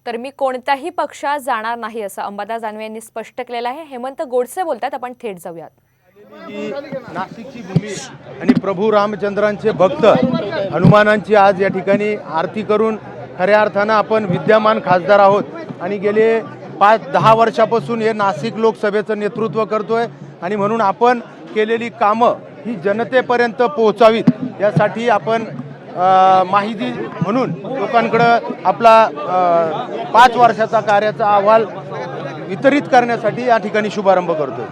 तर मी कोणत्याही पक्षात जाणार नाही असं अंबादास दानवे यांनी स्पष्ट केलेलं आहे। हेमंत गोडसे बोलतात, आपण थेट जाऊयात। ही नाशिकची भूमी आणि प्रभू रामचंद्रांचे भक्त हनुमानांची आज या ठिकाणी आरती करून खऱ्या अर्थानं आपण विद्यमान खासदार आहोत आणि गेले 5-10 वर्षापासून हे नाशिक लोकसभेचं नेतृत्व करतोय आणि म्हणून आपण केलेली कामं ही जनतेपर्यंत पोहोचावीत यासाठी आपण माहिती म्हणून लोकांकडे आपला 5 वर्षाचा कार्याचा अहवाल वितरित करण्यासाठी या ठिकाणी शुभारंभ करतोय।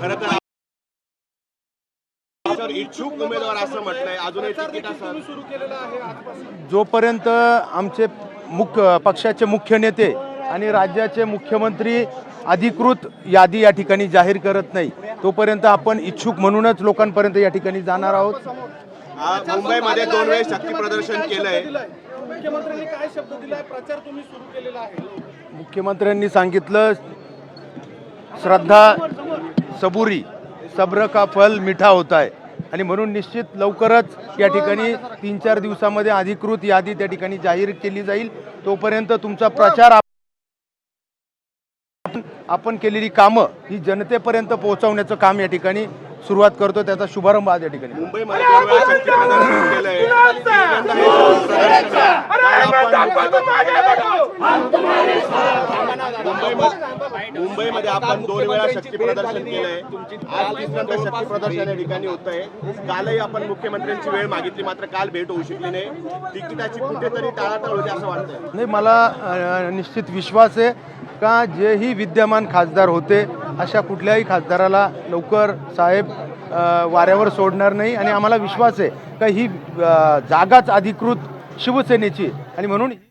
इच्छुक उमेदवार असं म्हटलंय, अजूनही तिकिटासाठी सुरू केलेलं आहे आजपासून। जोपर्यंत आमचे पक्षाचे मुख्य नेते आणि राज्याचे मुख्यमंत्री अधिकृत यादी या ठिकाणी जाहीर करत नाही तोपर्यंत आपण इच्छुक म्हणूनच लोकांपर्यंत या ठिकाणी जाणार आहोत। मुंबईमध्ये 2 वेळेस शक्ती प्रदर्शन केलंय, मुख्यमंत्र्यांनी काय शब्द दिलाय? प्रचार तुम्ही सुरू केलेला आहे। मुख्यमंत्र्यांनी सांगितलं, श्रद्धा सबुरी सब्र का फल मीठा होता है आणि म्हणून निश्चित लवकरच या ठिकाणी 3-4 दिवसामध्ये अधिकृत यादी त्या ठिकाणी जाहीर केली जाईल। तोपर्यंत तुमचा प्रचार आपण केलेली कामं ही जनतेपर्यंत पोहोचवण्याचं काम या ठिकाणी सुरुवात करतो, त्याचा शुभारंभ आज या ठिकाणी। मुंबईमध्ये 2 वेळा शक्ती प्रदर्शन केलंय, मुंबईमध्ये आपण 2 वेळा शक्ती प्रदर्शन केलंय, आज तिसऱ्यांदा शक्ती प्रदर्शन या ठिकाणी होत आहे। कालही आपण मुख्यमंत्र्यांची वेळ मागितली, मात्र काल भेट होऊ शकली नाही। तिकिटाची कुठेतरी टाळाटाळ होती असं वाटतंय? नाही, मला निश्चित विश्वास आहे का जेही विद्यमान खासदार होते अशा कुठल्याही खासदाराला लवकर साहेब वाऱ्यावर सोडणार नाही आणि आम्हाला विश्वास आहे का ही जागाच अधिकृत शिवसेनेची आणि म्हणून